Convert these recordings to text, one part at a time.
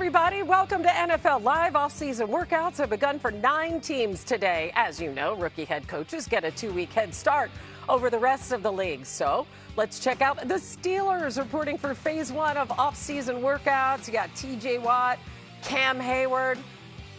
everybody. Welcome to NFL Live. Off-season workouts have begun for 9 teams today. As you know, rookie head coaches get a 2-week head start over the rest of the league. So let's check out the Steelers reporting for phase 1 of off-season workouts. You got TJ Watt, Cam Hayward,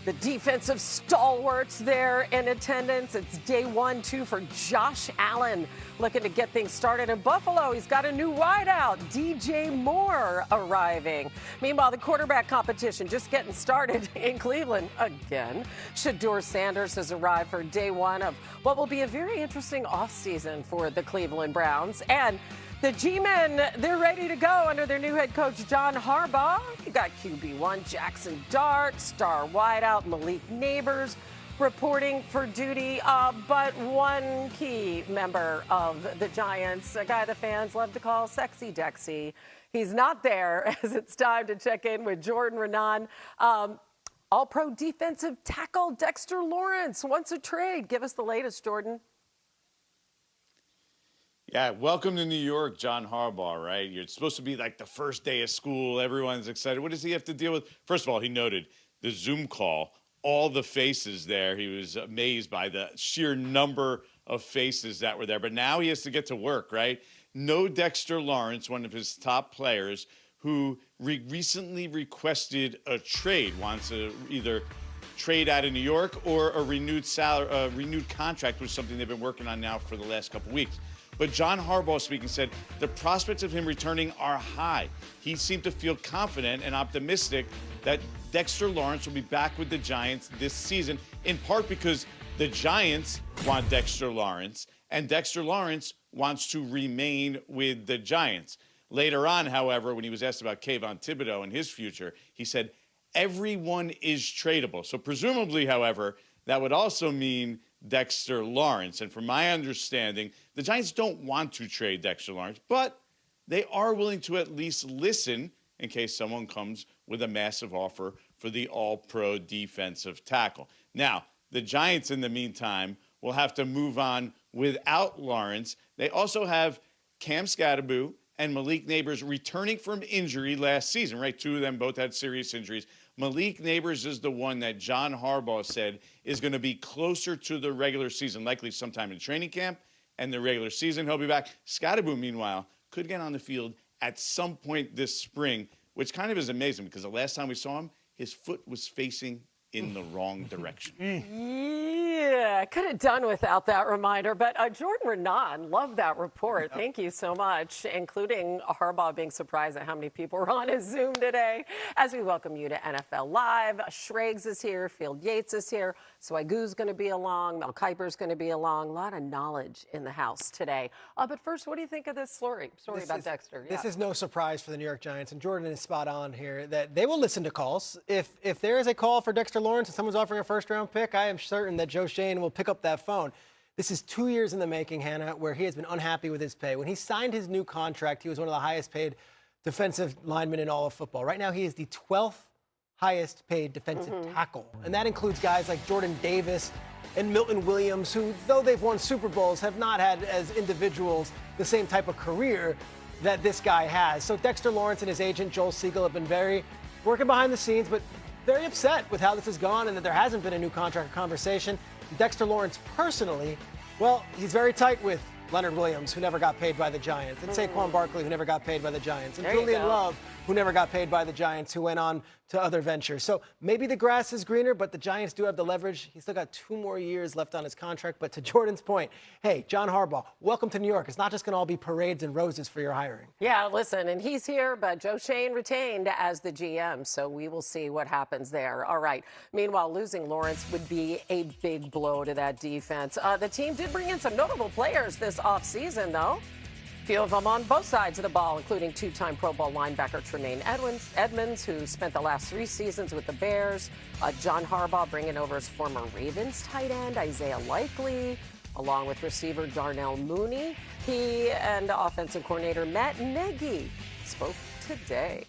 the defensive stalwarts there in attendance. It's day 1, 2 for Josh Allen looking to get things started in Buffalo. He's got a new wideout, DJ Moore, arriving. Meanwhile, the quarterback competition just getting started in Cleveland again. Shedeur Sanders has arrived for day 1 of what will be a very interesting offseason for the Cleveland Browns. And the G-men, they're ready to go under their new head coach, John Harbaugh. You got QB1 Jackson Dart, star wideout Malik Neighbors reporting for duty. But one key member of the Giants, a guy the fans love to call Sexy Dexy, he's not there as it's time to check in with Jordan Renan. All-pro defensive tackle Dexter Lawrence wants a trade. Give us the latest, Jordan. Yeah, welcome to New York, John Harbaugh, right? You're supposed to be like the first day of school. Everyone's excited. What does he have to deal with? First of all, he noted the Zoom call, all the faces there. He was amazed by the sheer number of faces that were there. But now he has to get to work, right? No Dexter Lawrence, one of his top players, who recently requested a trade, wants to either trade out of New York or a renewed contract, which is something they've been working on now for the last couple weeks. But John Harbaugh speaking said the prospects of him returning are high. He seemed to feel confident and optimistic that Dexter Lawrence will be back with the Giants this season, in part because the Giants want Dexter Lawrence and Dexter Lawrence wants to remain with the Giants. Later on, however, when he was asked about Kayvon Thibodeau and his future, he said, everyone is tradable. So presumably, however, that would also mean Dexter Lawrence. And from my understanding, the Giants don't want to trade Dexter Lawrence, but they are willing to at least listen in case someone comes with a massive offer for the all-pro defensive tackle. Now, the Giants, in the meantime, will have to move on without Lawrence. They also have Cam Skattebo and Malik Neighbors returning from injury last season, right? 2 of them both had serious injuries. Malik Neighbors is the one that John Harbaugh said is going to be closer to the regular season, likely sometime in training camp and the regular season. He'll be back. Skattebo, meanwhile, could get on the field at some point this spring, which kind of is amazing because the last time we saw him, his foot was facing in the wrong direction. Yeah, could have done without that reminder. But Jordan Renan, love that report. Thank you so much, including Harbaugh being surprised at how many people were on his Zoom today. As we welcome you to NFL Live, Schrags is here, Field Yates is here, Swagu's going to be along, Mel Kiper's going to be along. A lot of knowledge in the house today. But first, what do you think of this story about Dexter? This is no surprise for the New York Giants, and Jordan is spot on here that they will listen to calls. If there is a call for Dexter Lawrence and someone's offering a first-round pick, I am certain that Joe Shane will pick up that phone. This is 2 years in the making, Hannah, where he has been unhappy with his pay. When he signed his new contract, he was one of the highest-paid defensive linemen in all of football. Right now, he is the 12th highest-paid defensive tackle, and that includes guys like Jordan Davis and Milton Williams, who, though they've won Super Bowls, have not had, as individuals, the same type of career that this guy has. So Dexter Lawrence and his agent, Joel Siegel, have been working behind the scenes, but very upset with how this has gone and that there hasn't been a new contract conversation. Dexter Lawrence personally, well, he's very tight with Leonard Williams, who never got paid by the Giants, and Saquon Barkley, who never got paid by the Giants, and Julian Love, who never got paid by the Giants, who went on to other ventures. So maybe the grass is greener, but the Giants do have the leverage. He's still got 2 more years left on his contract. But to Jordan's point, hey, John Harbaugh, welcome to New York. It's not just going to all be parades and roses for your hiring. Yeah, listen, and he's here, but Joe Shane retained as the GM, so we will see what happens there. All right. Meanwhile, losing Lawrence would be a big blow to that defense. The team did bring in some notable players this offseason, though. Few of them on both sides of the ball, including 2-time Pro Bowl linebacker Tremaine Edmonds, who spent the last 3 seasons with the Bears. John Harbaugh bringing over his former Ravens tight end, Isaiah Likely, along with receiver Darnell Mooney. He and offensive coordinator Matt Nagy spoke today.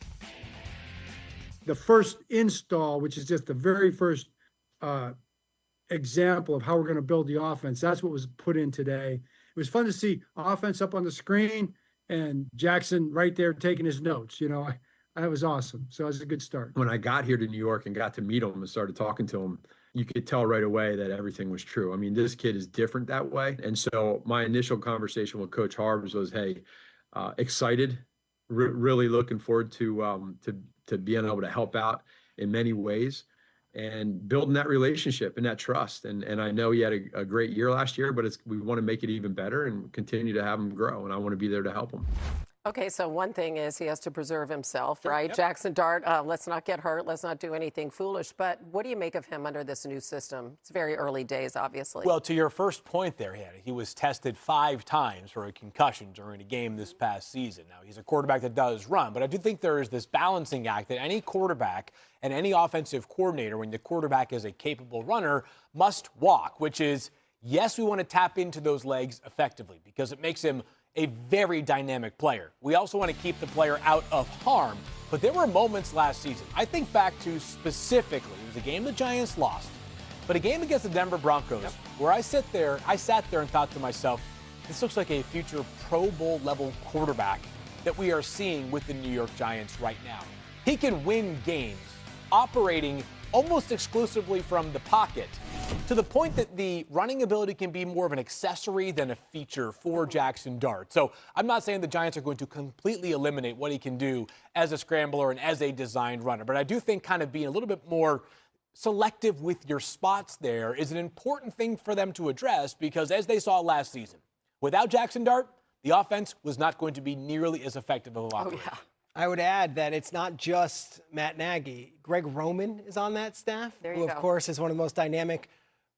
The first install, which is just the very first example of how we're going to build the offense, that's what was put in today. It was fun to see offense up on the screen and Jackson right there taking his notes. You know, That was awesome. So it was a good start. When I got here to New York and got to meet him and started talking to him, you could tell right away that everything was true. I mean, this kid is different that way. And so my initial conversation with Coach Harbs was, hey, excited, really looking forward to being able to help out in many ways and building that relationship and that trust. And I know he had a great year last year, but we want to make it even better and continue to have him grow. And I want to be there to help him. Okay, so one thing is he has to preserve himself, right? Yep. Jackson Dart, let's not get hurt. Let's not do anything foolish. But what do you make of him under this new system? It's very early days, obviously. Well, to your first point there, he was tested 5 times for a concussion during a game this past season. Now, he's a quarterback that does run, but I do think there is this balancing act that any quarterback and any offensive coordinator, when the quarterback is a capable runner, must walk, which is, yes, we want to tap into those legs effectively because it makes him a very dynamic player. We also want to keep the player out of harm. But there were moments last season. I think back to specifically, it was a game the Giants lost, but a game against the Denver Broncos where I sat there and thought to myself, this looks like a future Pro Bowl level quarterback that we are seeing with the New York Giants right now. He can win games operating almost exclusively from the pocket, to the point that the running ability can be more of an accessory than a feature for Jackson Dart. So I'm not saying the Giants are going to completely eliminate what he can do as a scrambler and as a designed runner, but I do think kind of being a little bit more selective with your spots there is an important thing for them to address, because as they saw last season, without Jackson Dart, the offense was not going to be nearly as effective of an operation. Oh, yeah. I would add that it's not just Matt Nagy. Greg Roman is on that staff, who, of course, is one of the most dynamic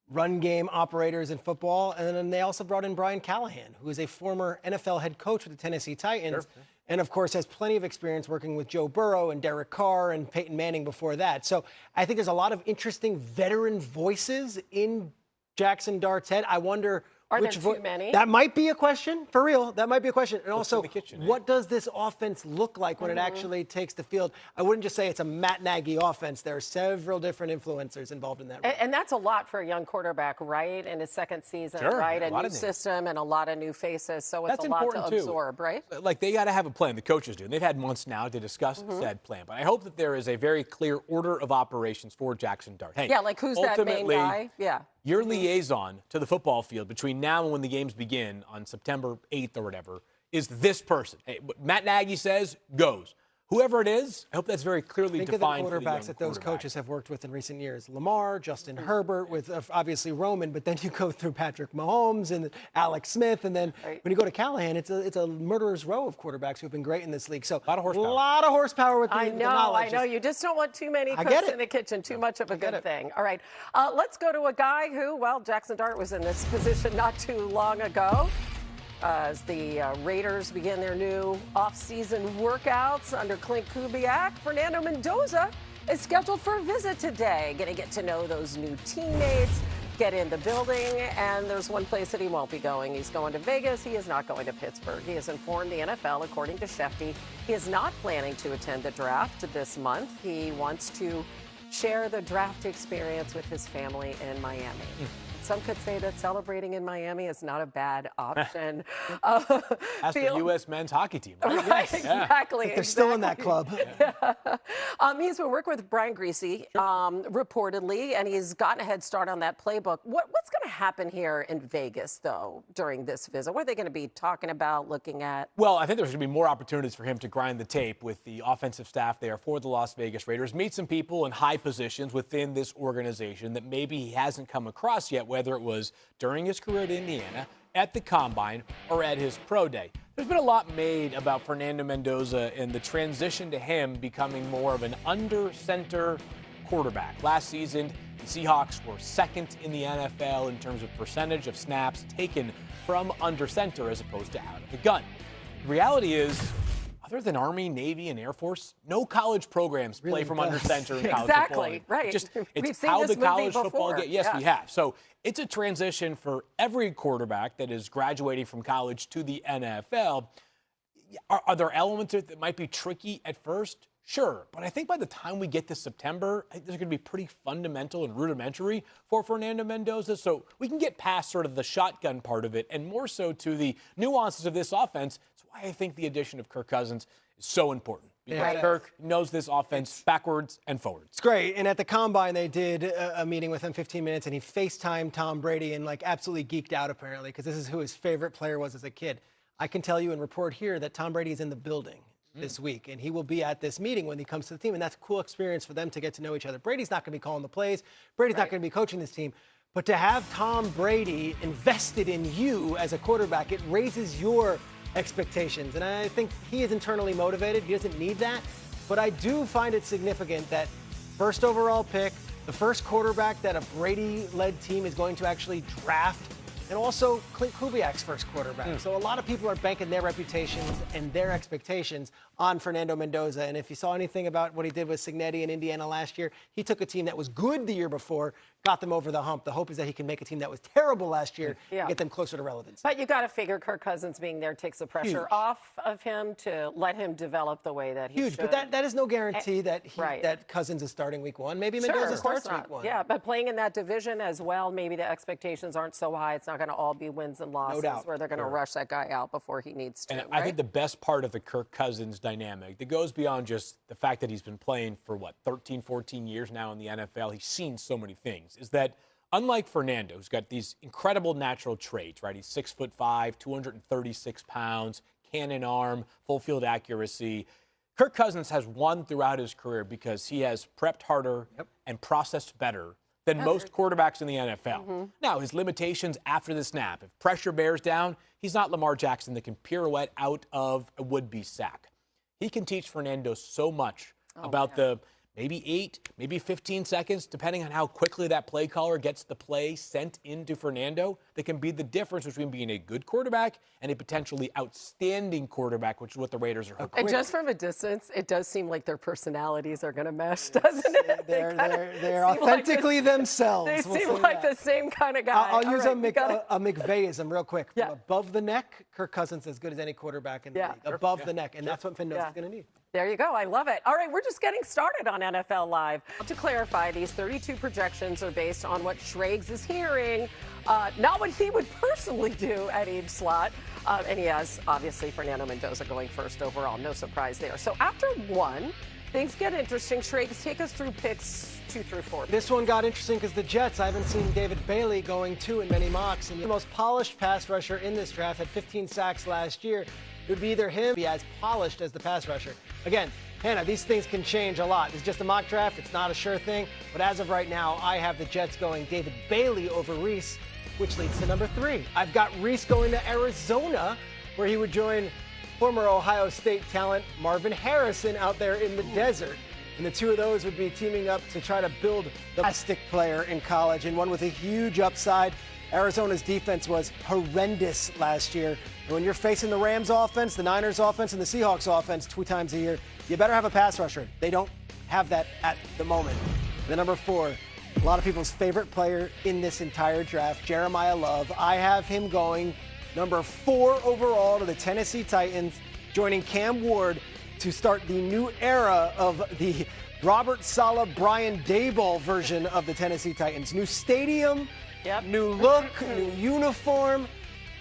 run game operators in football. And then they also brought in Brian Callahan, who is a former NFL head coach with the Tennessee Titans. Sure. And, of course, has plenty of experience working with Joe Burrow and Derek Carr and Peyton Manning before that. So I think there's a lot of interesting veteran voices in Jackson Dart's head. I wonder... Are there too many? That might be a question, for real. That might be a question. And also, what does this offense look like when it actually takes the field? I wouldn't just say it's a Matt Nagy offense. There are several different influencers involved in that. And that's a lot for a young quarterback, right? In his second season, right? A new system and a lot of new faces. So it's a lot to absorb, right? Like, they got to have a plan. The coaches do. And they've had months now to discuss said plan. But I hope that there is a very clear order of operations for Jackson Dart. Hey, yeah, like who's that main guy? Yeah. Your liaison to the football field between now and when the games begin on September 8th or whatever is this person. Hey, what Matt Nagy says goes. Whoever it is, I hope that's very clearly defined. Think of the quarterbacks that those coaches have worked with in recent years. Lamar, Justin Herbert, with obviously Roman, but then you go through Patrick Mahomes and Alex Smith, and then when you go to Callahan, it's a murderer's row of quarterbacks who've been great in this league. So a lot of horsepower with the knowledge. I know. You just don't want too many cooks in the kitchen. Too much of a good thing. All right. Let's go to a guy who, well, Jackson Dart was in this position not too long ago. As the Raiders begin their new offseason workouts under Clint Kubiak, Fernando Mendoza is scheduled for a visit today. Going to get to know those new teammates, get in the building, and there's one place that he won't be going. He's going to Vegas. He is not going to Pittsburgh. He has informed the NFL, according to Shefty, he is not planning to attend the draft this month. He wants to share the draft experience with his family in Miami. Some could say that celebrating in Miami is not a bad option. That's the U.S. men's hockey team. Right? Yes. Exactly. They're still in that club. He's been working with Brian Griese, reportedly, and he's gotten a head start on that playbook. What's going to happen here in Vegas, though, during this visit? What are they going to be talking about, looking at? Well, I think there's going to be more opportunities for him to grind the tape with the offensive staff there for the Las Vegas Raiders, meet some people in high positions within this organization that maybe he hasn't come across yet, whether it was during his career at Indiana, at the Combine, or at his pro day. There's been a lot made about Fernando Mendoza and the transition to him becoming more of an under-center quarterback. Last season, the Seahawks were second in the NFL in terms of percentage of snaps taken from under center as opposed to out of the gun. The reality is, other than Army, Navy, and Air Force, no college programs play from under center in college football. Exactly, right. It's how the college football game. Yes, we have. So it's a transition for every quarterback that is graduating from college to the NFL. Are there elements that might be tricky at first? Sure, but I think by the time we get to September, I think there's going to be pretty fundamental and rudimentary for Fernando Mendoza. So we can get past sort of the shotgun part of it and more so to the nuances of this offense. That's why I think the addition of Kirk Cousins is so important. because Kirk knows this offense backwards and forwards. It's great. And at the Combine, they did a meeting with him, 15 minutes, and he FaceTimed Tom Brady and, like, absolutely geeked out, apparently, because this is who his favorite player was as a kid. I can tell you and report here that Tom Brady is in the building this week, and he will be at this meeting when he comes to the team, and that's a cool experience for them to get to know each other. Brady's not going to be calling the plays. Brady's not going to be coaching this team. But to have Tom Brady invested in you as a quarterback, it raises your expectations. And I think he is internally motivated. He doesn't need that. But I do find it significant that first overall pick, the first quarterback that a Brady-led team is going to actually draft, and also Clint Kubiak's first quarterback. So a lot of people are banking their reputations and their expectations on Fernando Mendoza. And if you saw anything about what he did with Cignetti in Indiana last year, he took a team that was good the year before, got them over the hump. The hope is that he can make a team that was terrible last year and get them closer to relevance. But you got to figure Kirk Cousins being there takes the pressure off of him to let him develop the way that he should. But that is no guarantee that that Cousins is starting week one. Maybe Mendoza starts week one. Yeah, but playing in that division as well, maybe the expectations aren't so high. It's not going to all be wins and losses where they're going to rush that guy out before he needs to. And I think the best part of the Kirk Cousins dynamic that goes beyond just the fact that he's been playing for, 13, 14 years now in the NFL, he's seen so many things, is that unlike Fernando, who's got these incredible natural traits, right? He's 6'5", 236 pounds, cannon arm, full field accuracy. Kirk Cousins has won throughout his career because he has prepped harder and processed better than most quarterbacks in the NFL. Now, his limitations after the snap, if pressure bears down, he's not Lamar Jackson that can pirouette out of a would-be sack. He can teach Fernando so much about the maybe 8, maybe 15 seconds, depending on how quickly that play caller gets the play sent into Fernando, that can be the difference between being a good quarterback and a potentially outstanding quarterback, which is what the Raiders are hoping. And just from a distance, it does seem like their personalities are going to mesh, doesn't it? They're authentically like themselves. They seem like the same kind of guy. I'll use a McVayism real quick. From above the neck, Kirk Cousins is as good as any quarterback in the league. Above the neck, and that's what Mendoza's going to need. There you go. I love it. All right, we're just getting started on NFL Live. To clarify, these 32 projections are based on what Schrags is hearing, not what he would personally do at each slot. And he has, obviously, Fernando Mendoza going first overall. No surprise there. So after one, things get interesting. Schrags, take us through picks 2 through 4. This one got interesting because the Jets, I haven't seen David Bailey going 2 in many mocks. And the most polished pass rusher in this draft had 15 sacks last year. It would be either him or be as polished as the pass rusher. Again, Hannah, these things can change a lot. It's just a mock draft. It's not a sure thing. But as of right now, I have the Jets going David Bailey over Reese, which leads to number 3. I've got Reese going to Arizona, where he would join former Ohio State talent Marvin Harrison out there in the desert. And the two of those would be teaming up to try to build the plastic player in college, and one with a huge upside. Arizona's defense was horrendous last year. And when you're facing the Rams offense, the Niners offense, and the Seahawks offense 2 times a year, you better have a pass rusher. They don't have that at the moment. The number 4, a lot of people's favorite player in this entire draft, Jeremiah Love. I have him going number 4 overall to the Tennessee Titans, joining Cam Ward to start the new era of the Robert Saleh, Brian Daboll version of the Tennessee Titans. New stadium, new look, new uniform,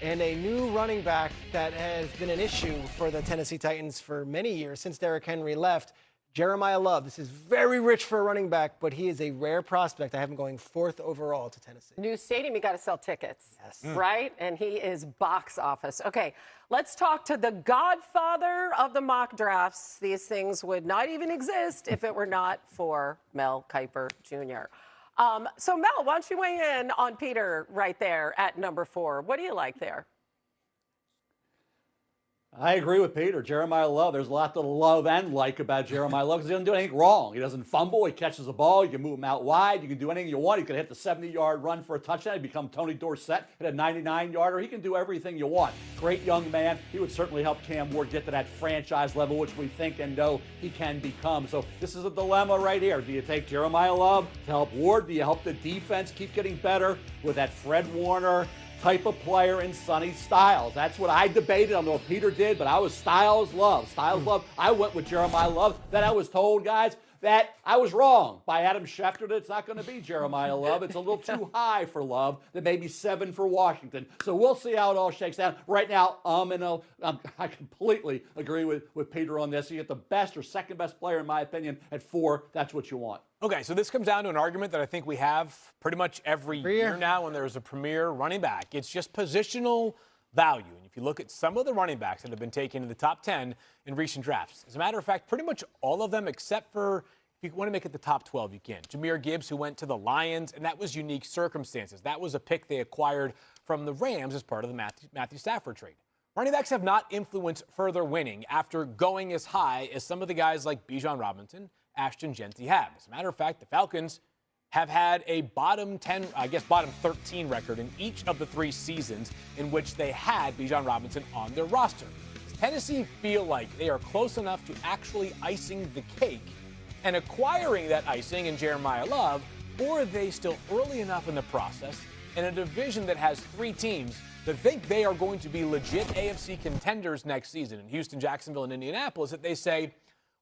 and a new running back that has been an issue for the Tennessee Titans for many years since Derrick Henry left. Jeremiah Love. This is very rich for a running back, but he is a rare prospect. I have him going 4th overall to Tennessee. New stadium, you got to sell tickets, right? And he is box office. Okay, let's talk to the godfather of the mock drafts. These things would not even exist if it were not for Mel Kiper Jr. So, Mel, why don't you weigh in on Peter right there at number 4? What do you like there? I agree with Peter. Jeremiah Love, there's a lot to love and like about Jeremiah Love because he doesn't do anything wrong. He doesn't fumble. He catches the ball. You can move him out wide. You can do anything you want. He can hit the 70-yard run for a touchdown. He become Tony Dorsett, hit a 99-yarder. He can do everything you want. Great young man. He would certainly help Cam Ward get to that franchise level, which we think and know he can become. So this is a dilemma right here. Do you take Jeremiah Love to help Ward? Do you help the defense keep getting better with that Fred Warner type of player in Sonny Styles? That's what I debated. I don't know what Peter did, but I was Styles Love. I went with Jeremiah Love. Then I was told, guys, that I was wrong by Adam Schefter that it's not going to be Jeremiah Love. It's a little too high for Love. That maybe 7 for Washington. So we'll see how it all shakes down. Right now, I completely agree with Peter on this. You get the best or second best player, in my opinion, at 4. That's what you want. Okay, so this comes down to an argument that I think we have pretty much every year now when there's a premier running back. It's just positional value. And if you look at some of the running backs that have been taken in the top 10 in recent drafts, as a matter of fact, pretty much all of them except for, if you want to make it the top 12, you can. Jahmyr Gibbs, who went to the Lions, and that was unique circumstances. That was a pick they acquired from the Rams as part of the Matthew Stafford trade. Running backs have not influenced further winning after going as high as some of the guys like Bijan Robinson, Ashton Genty have. As a matter of fact, the Falcons have had a bottom 10, bottom 13 record in each of the 3 seasons in which they had Bijan Robinson on their roster. Does Tennessee feel like they are close enough to actually icing the cake and acquiring that icing in Jeremiah Love, or are they still early enough in the process in a division that has 3 teams that think they are going to be legit AFC contenders next season in Houston, Jacksonville, and Indianapolis, that they say,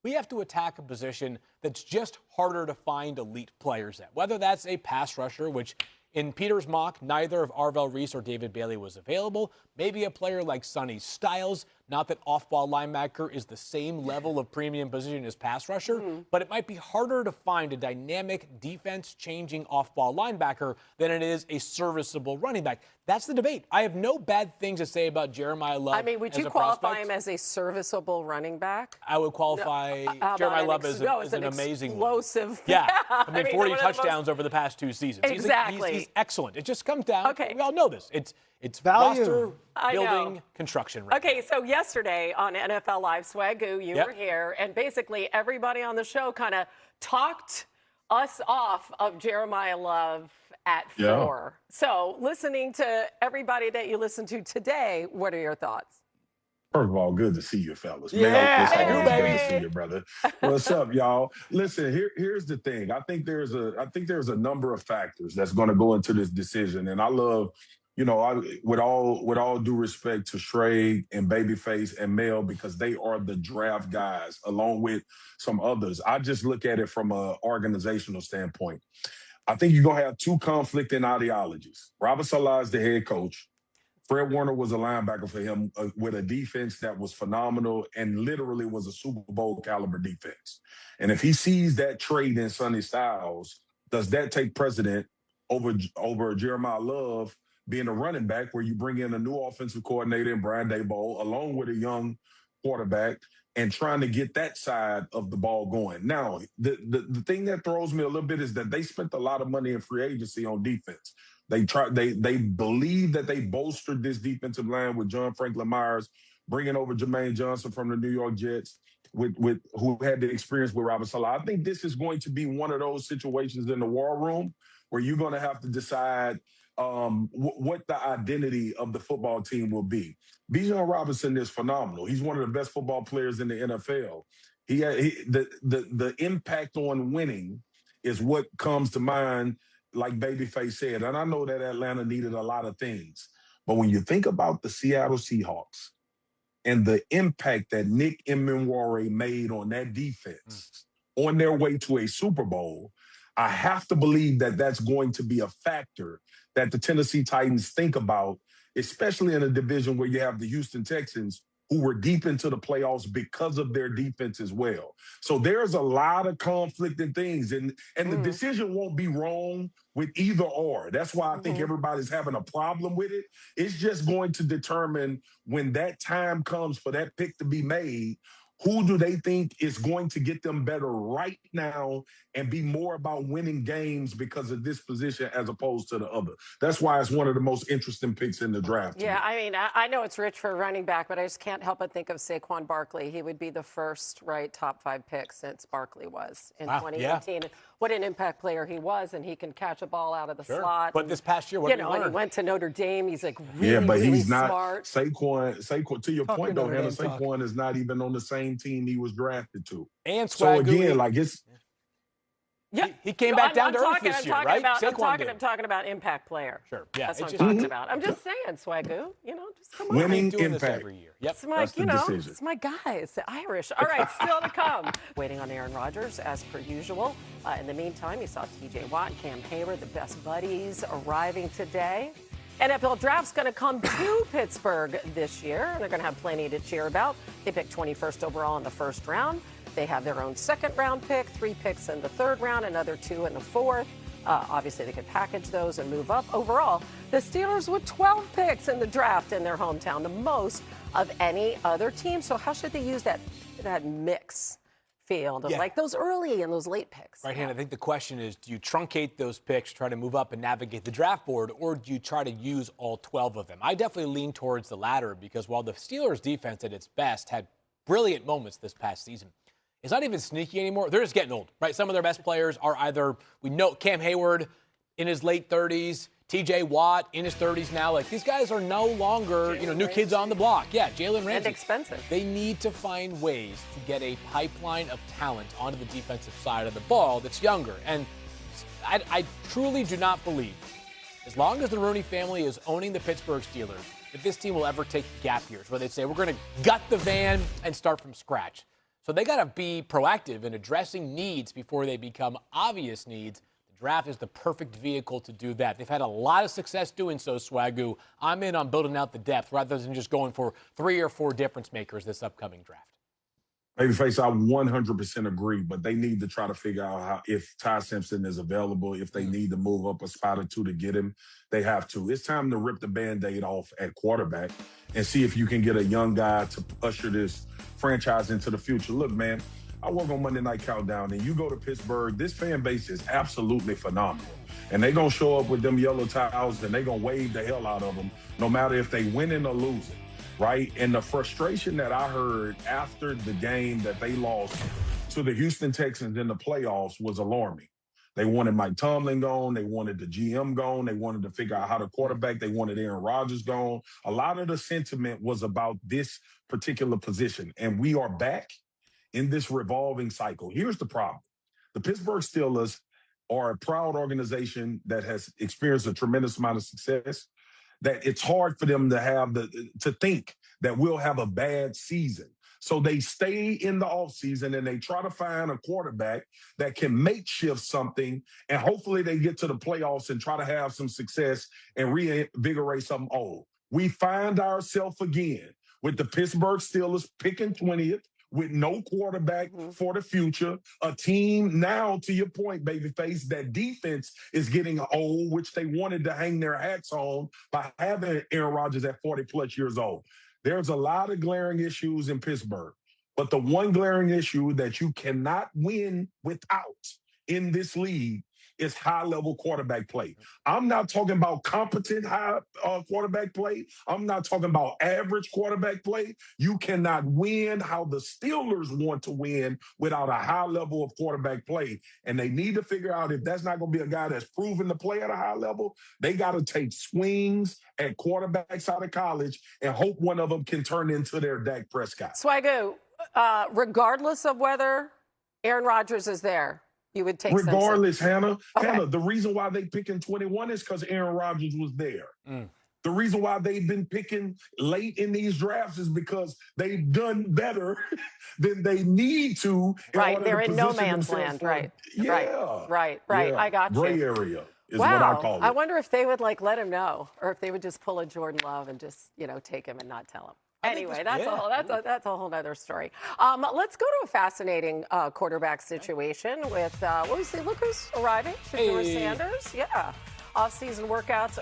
we have to attack a position that's just harder to find elite players at. Whether that's a pass rusher, which in Peter's mock, neither of Arvell Reese or David Bailey was available. Maybe a player like Sonny Styles. Not that off-ball linebacker is the same level of premium position as pass rusher, but it might be harder to find a dynamic defense-changing off-ball linebacker than it is a serviceable running back. That's the debate. I have no bad things to say about Jeremiah Love. I mean, would you qualify him as a serviceable running back? I would qualify Jeremiah Love as an amazing explosive. One. Yeah, I mean 40 touchdowns over the past 2 seasons. Exactly. He's excellent. It just comes down. Okay. We all know this. It's value. Roster building construction. Right Okay, so yesterday on NFL Live, Swagoo, you were here, and basically everybody on the show kind of talked us off of Jeremiah Love at 4. So listening to everybody that you listened to today, what are your thoughts? First of all, good to see you, fellas. Yeah, Man, good to see you, brother. What's up, y'all? Listen, here's the thing. I think there's a number of factors that's going to go into this decision, and I love, with all due respect to Shrey and Babyface and Mel, because they are the draft guys, along with some others. I just look at it from an organizational standpoint. I think you're going to have 2 conflicting ideologies. Robert Saleh is the head coach. Fred Warner was a linebacker for him with a defense that was phenomenal and literally was a Super Bowl caliber defense. And if he sees that trade in Sonny Styles, does that take precedent over Jeremiah Love being a running back, where you bring in a new offensive coordinator in Brian Daboll, along with a young quarterback, and trying to get that side of the ball going? Now, the thing that throws me a little bit is that they spent a lot of money in free agency on defense. They believe that they bolstered this defensive line with John Franklin Myers, bringing over Jermaine Johnson from the New York Jets, with who had the experience with Robert Saleh. I think this is going to be one of those situations in the war room where you're going to have to decide what the identity of the football team will be. Bijan Robinson is phenomenal. He's one of the best football players in the NFL. The impact on winning is what comes to mind, like Babyface said. And I know that Atlanta needed a lot of things. But when you think about the Seattle Seahawks and the impact that Nick Emmanwori made on that defense on their way to a Super Bowl, I have to believe that that's going to be a factor that the Tennessee Titans think about, especially in a division where you have the Houston Texans, who were deep into the playoffs because of their defense as well. So there's a lot of conflicting things, and the decision won't be wrong with either or. That's why I think everybody's having a problem with it. It's just going to determine, when that time comes for that pick to be made, who do they think is going to get them better right now and be more about winning games because of this position as opposed to the other? That's why it's one of the most interesting picks in the draft. Yeah, I mean, I know it's rich for a running back, but I just can't help but think of Saquon Barkley. He would be the first top 5 pick since Barkley was in 2018. Yeah. And what an impact player he was, and he can catch a ball out of the slot. But this past year, what did he learn? He went to Notre Dame. He's like really smart. Saquon, to your point, though, Hannah, Saquon is not even on the same team he was drafted to. And so again, like Yeah, He came back down to earth this year, right? I'm talking about impact player. Sure, yeah. That's what I'm talking about. I'm just saying, Swagoo. Just come on. Winning doing impact. this every year. Yep. That's the decision. It's my guy. It's the Irish. All right, still to come. Waiting on Aaron Rodgers as per usual. In the meantime, you saw T.J. Watt, Cam Hayward, the best buddies, arriving today. NFL draft's going to come to Pittsburgh this year, and they're going to have plenty to cheer about. They picked 21st overall in the first round. They have their own second-round pick, 3 picks in the third round, another 2 in the fourth. Obviously, they could package those and move up. Overall, the Steelers with 12 picks in the draft in their hometown, the most of any other team. So how should they use that mix field of like those early and those late picks? Right, Hannah, I think the question is, do you truncate those picks, try to move up and navigate the draft board, or do you try to use all 12 of them? I definitely lean towards the latter because while the Steelers' defense at its best had brilliant moments this past season, it's not even sneaky anymore. They're just getting old, right? Some of their best players are either, we know Cam Hayward in his late 30s, T.J. Watt in his 30s now. Like, these guys are no longer, new kids on the block. Yeah, Jalen Ramsey. And expensive. They need to find ways to get a pipeline of talent onto the defensive side of the ball that's younger. And I truly do not believe, as long as the Rooney family is owning the Pittsburgh Steelers, that this team will ever take gap years where they say, we're going to gut the van and start from scratch. So they got to be proactive in addressing needs before they become obvious needs. The draft is the perfect vehicle to do that. They've had a lot of success doing so, Swagoo. I'm in on building out the depth rather than just going for 3 or 4 difference makers this upcoming draft. Babyface, I 100% agree, but they need to try to figure out how, if Ty Simpson is available, if they need to move up a spot or 2 to get him, they have to. It's time to rip the Band-Aid off at quarterback and see if you can get a young guy to usher this franchise into the future. Look, man, I work on Monday Night Countdown, and you go to Pittsburgh, this fan base is absolutely phenomenal. And they're going to show up with them yellow towels, and they're going to wave the hell out of them, no matter if they winning or losing. Right? And the frustration that I heard after the game that they lost to the Houston Texans in the playoffs was alarming. They wanted Mike Tomlin gone. They wanted the GM gone. They wanted to figure out how to quarterback. They wanted Aaron Rodgers gone. A lot of the sentiment was about this particular position. And we are back in this revolving cycle. Here's the problem. The Pittsburgh Steelers are a proud organization that has experienced a tremendous amount of success, that it's hard for them to think that we'll have a bad season. So they stay in the offseason and they try to find a quarterback that can makeshift something, and hopefully they get to the playoffs and try to have some success and reinvigorate something old. We find ourselves again with the Pittsburgh Steelers picking 20th with no quarterback for the future, a team now, to your point, Babyface, that defense is getting old, which they wanted to hang their hats on by having Aaron Rodgers at 40-plus years old. There's a lot of glaring issues in Pittsburgh, but the one glaring issue that you cannot win without in this league is high-level quarterback play. I'm not talking about competent high quarterback play. I'm not talking about average quarterback play. You cannot win how the Steelers want to win without a high level of quarterback play. And they need to figure out, if that's not going to be a guy that's proven to play at a high level, they got to take swings at quarterbacks out of college and hope one of them can turn into their Dak Prescott. Swagoo, regardless of whether Aaron Rodgers is there, you would take regardless, Simpson. Hannah. Okay. Hannah, the reason why they picking 21 is because Aaron Rodgers was there. The reason why they've been picking late in these drafts is because they've done better than they need to. Right, they're in no man's land. Right. Yeah. Right. Yeah. I got you. Gray area is what I call it. I wonder if they would let him know, or if they would just pull a Jordan Love and just take him and not tell him. Anyway, that's a whole other story. Let's go to a fascinating quarterback situation with look who's arriving, Shedeur Sanders. Yeah. Off-season workouts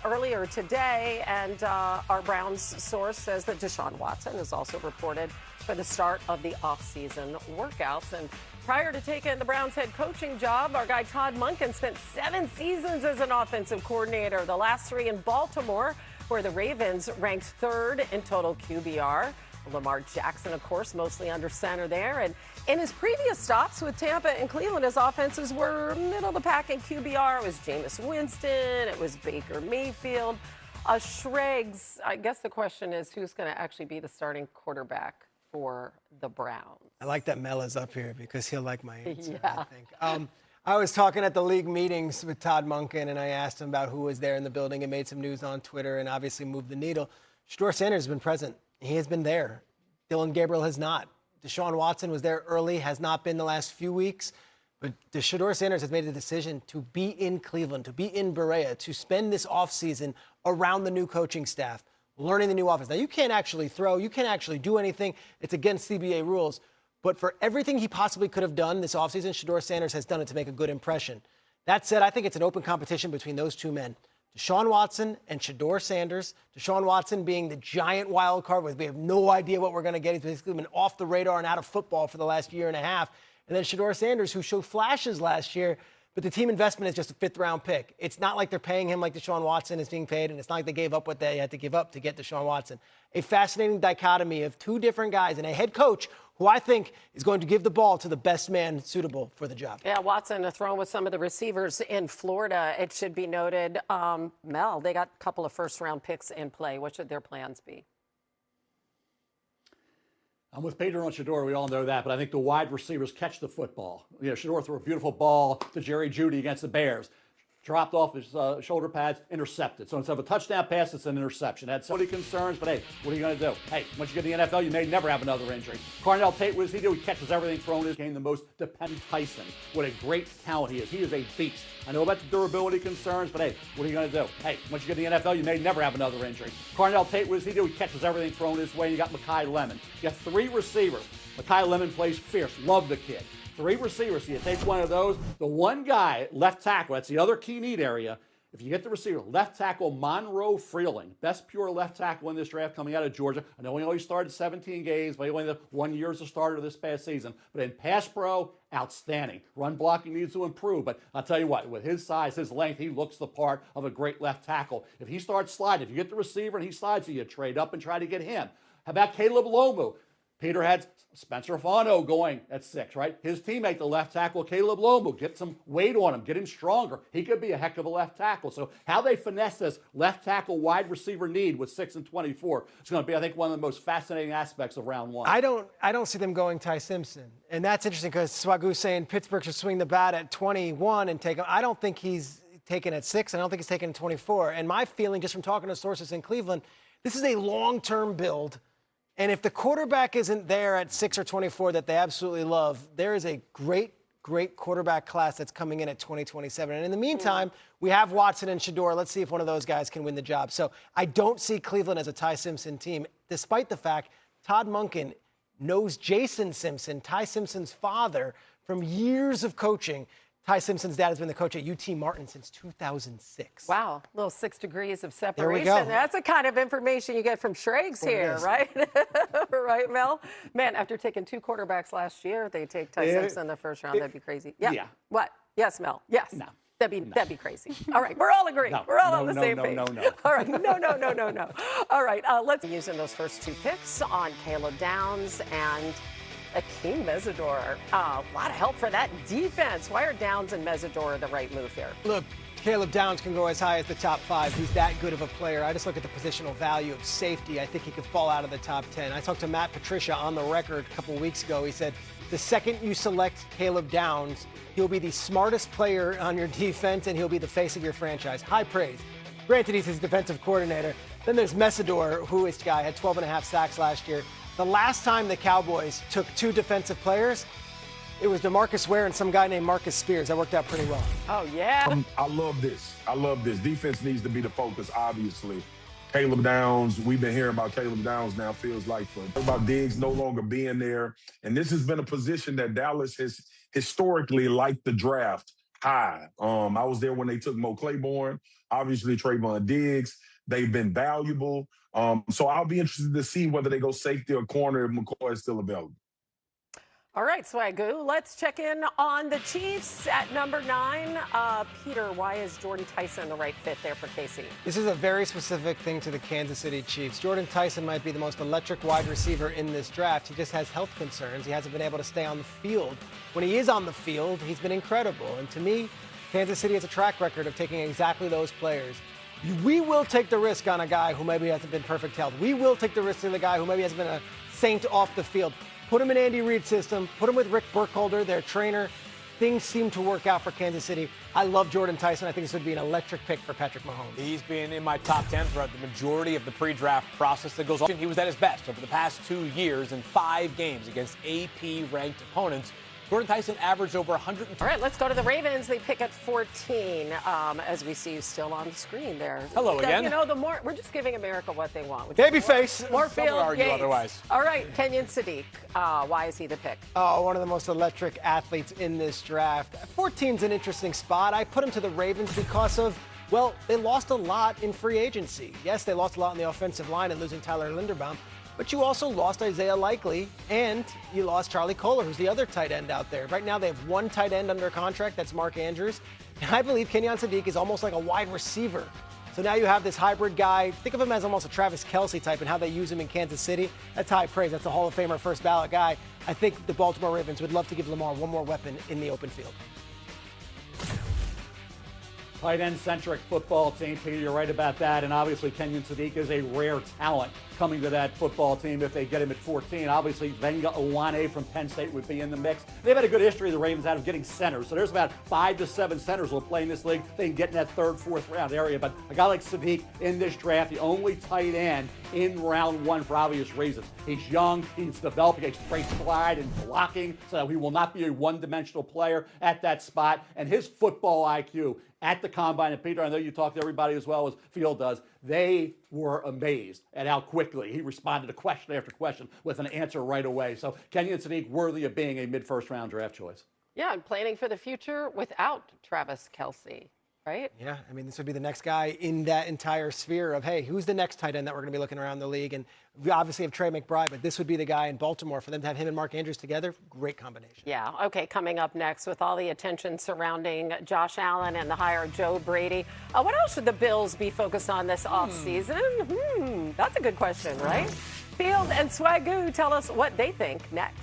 earlier today, and our Browns source says that Deshaun Watson is also reported for the start of the off-season workouts. And prior to taking the Browns head coaching job, our guy Todd Monken spent 7 seasons as an offensive coordinator, the last 3 in Baltimore, where the Ravens ranked 3rd in total QBR. Lamar Jackson, of course, mostly under center there. And in his previous stops with Tampa and Cleveland, his offenses were middle of the pack in QBR. It was Jameis Winston. It was Baker Mayfield. Shregs, I guess the question is, who's going to actually be the starting quarterback for the Browns? I like that Mel is up here because he'll like my answer, Yeah. I think. I was talking at the league meetings with Todd Monken, and I asked him about who was there in the building and made some news on Twitter and obviously moved the needle. Shedeur Sanders has been present. He has been there. Dylan Gabriel has not. Deshaun Watson was there early, has not been the last few weeks. But Shedeur Sanders has made a decision to be in Cleveland, to be in Berea, to spend this offseason around the new coaching staff, learning the new offense. Now, you can't actually throw. You can't actually do anything. It's against CBA rules. But for everything he possibly could have done this offseason, Shedeur Sanders has done it to make a good impression. That said, I think it's an open competition between those two men, Deshaun Watson and Shedeur Sanders. Deshaun Watson being the giant wild card, we have no idea what we're going to get. He's basically been off the radar and out of football for the last year and a half. And then Shedeur Sanders, who showed flashes last year, but the team investment is just a fifth-round pick. It's not like they're paying him like Deshaun Watson is being paid, and it's not like they gave up what they had to give up to get Deshaun Watson. A fascinating dichotomy of two different guys and a head coach who I think is going to give the ball to the best man suitable for the job. Yeah, Watson thrown with some of the receivers in Florida. It should be noted, Mel, they got a couple of first-round picks in play. What should their plans be? I'm with Pedro and Shedeur. We all know that, but I think the wide receivers catch the football. You know, Shedeur threw a beautiful ball to Jerry Jeudy against the Bears. Dropped off his shoulder pads, intercepted. So instead of a touchdown pass, it's an interception. Had so many concerns, but hey, what are you going to do? Hey, once you get in the NFL, you may never have another injury. Carnell Tate, what does he do? He catches everything thrown. He became the most dependent Tyson. What a great talent he is. He is a beast. I know about the durability concerns, but hey, what are you going to do? Hey, once you get in the NFL, you may never have another injury. Carnell Tate, what does he do? He catches everything thrown his way. You got Mekhi Lemon. You got three receivers. Mekhi Lemon plays fierce. Love the kid. Three receivers. So you take one of those. The one guy, left tackle, that's the other key need area. If you get the receiver, left tackle Monroe Freeling, best pure left tackle in this draft coming out of Georgia. I know he only started 17 games, but he only had 1 year as a starter this past season. But in pass pro, outstanding. Run blocking needs to improve, but I'll tell you what, with his size, his length, he looks the part of a great left tackle. If he starts sliding, if you get the receiver and he slides, you trade up and try to get him. How about Caleb Lomu? Peter had Spencer Fano going at 6, right? His teammate, the left tackle, Caleb Lomu, get some weight on him, get him stronger. He could be a heck of a left tackle. So how they finesse this left tackle wide receiver need with 6 and 24 is going to be, I think, one of the most fascinating aspects of round one. I don't see them going Ty Simpson. And that's interesting because Swagu's saying Pittsburgh should swing the bat at 21 and take him. I don't think he's taken at 6. I don't think he's taken at 24. And my feeling, just from talking to sources in Cleveland, this is a long-term build. And if the quarterback isn't there at 6 or 24 that they absolutely love, there is a great quarterback class that's coming in at 2027. And in the meantime, we have Watson and Shedeur. Let's see if one of those guys can win the job. So I don't see Cleveland as a Ty Simpson team, despite the fact Todd Monken knows Jason Simpson, Ty Simpson's father, from years of coaching. Ty Simpson's dad has been the coach at UT Martin since 2006. Wow, little 6 degrees of separation. There we go. That's the kind of information you get from Schrags here, right? Right, Mel? Man, after taking 2 quarterbacks last year, they take Ty Simpson in the first round. That'd be crazy. Yeah. What? Yes, Mel. Yes. No. That'd be crazy. All right, we're all agreeing. We're all on the same page. No. All right, no. All right, let's using those first 2 picks on Caleb Downs and Akeem Mesidor. A lot of help for that defense. Why are Downs and Mesidor the right move here? Look, Caleb Downs can go as high as the top 5. He's that good of a player. I just look at the positional value of safety. I think he could fall out of the top 10. I talked to Matt Patricia on the record a couple weeks ago. He said, the second you select Caleb Downs, he'll be the smartest player on your defense, and he'll be the face of your franchise. High praise. Granted, he's his defensive coordinator. Then there's Mesidor, who this guy had 12.5 sacks last year. The last time the Cowboys took 2 defensive players, it was DeMarcus Ware and some guy named Marcus Spears. That worked out pretty well. Oh, yeah. I love this. Defense needs to be the focus, obviously. Caleb Downs, we've been hearing about Caleb Downs now, feels like, about Diggs no longer being there. And this has been a position that Dallas has historically liked the draft high. I was there when they took Mo Claiborne, obviously Trayvon Diggs. They've been valuable. So I'll be interested to see whether they go safety or corner if McCoy is still available. All right, Swagoo, let's check in on the Chiefs at number 9. Peter, why is Jordan Tyson the right fit there for KC? This is a very specific thing to the Kansas City Chiefs. Jordan Tyson might be the most electric wide receiver in this draft. He just has health concerns. He hasn't been able to stay on the field. When he is on the field, he's been incredible. And to me, Kansas City has a track record of taking exactly those players. We will take the risk on a guy who maybe hasn't been perfect health. We will take the risk on the guy who maybe hasn't been a saint off the field. Put him in Andy Reid's system. Put him with Rick Burkholder, their trainer. things seem to work out for Kansas City. I love Jordan Tyson. I think this would be an electric pick for Patrick Mahomes. He's been in my top 10 throughout the majority of the pre-draft process that goes on. He was at his best over the past 2 years in 5 games against AP-ranked opponents. Jordan Tyson averaged over 100. All right, let's go to the Ravens. They pick at 14, as we see you still on the screen there. Hello again. You know, we're just giving America what they want. Babyface. More Some would field argue games. otherwise. All right, Kenyon Sadiq. Why is he the pick? One of the most electric athletes in this draft. 14's an interesting spot. I put him to the Ravens because of, well, they lost a lot in free agency. Yes, they lost a lot in the offensive line and losing Tyler Linderbaum. But you also lost Isaiah Likely, and you lost Charlie Kolar, who's the other tight end out there. Right now, they have one tight end under contract. That's Mark Andrews. And I believe Kenyon Sadiq is almost like a wide receiver. So now you have this hybrid guy. Think of him as almost a Travis Kelce type and how they use him in Kansas City. That's high praise. That's a Hall of Famer, first ballot guy. I think the Baltimore Ravens would love to give Lamar one more weapon in the open field. Tight end-centric football team, Peter, you're right about that. And obviously, Kenyon Sadiq is a rare talent coming to that football team if they get him at 14. Obviously, Venga Owane from Penn State would be in the mix. They've had a good history, the Ravens, out of getting centers. So there's about 5 to 7 centers who will play in this league. They can get in that 3rd, 4th round area. But a guy like Sadiq in this draft, the only tight end in round 1 for obvious reasons. He's young, he's developing a straight slide and blocking, so he will not be a one-dimensional player at that spot. And his football IQ at the combine, and Peter, I know you talk to everybody as well as Field does, they were amazed at how quickly he responded to question after question with an answer right away. So Kenyon Sadiq worthy of being a mid-first round draft choice. Yeah, and planning for the future without Travis Kelce, right? Yeah, I mean, this would be the next guy in that entire sphere of, hey, who's the next tight end that we're going to be looking around the league? And we obviously have Trey McBride, but this would be the guy in Baltimore. For them to have him and Mark Andrews together, great combination. Yeah, okay, coming up next with all the attention surrounding Josh Allen and the hire of Joe Brady. What else should the Bills be focused on this offseason? That's a good question, right? Field and Swagoo tell us what they think next.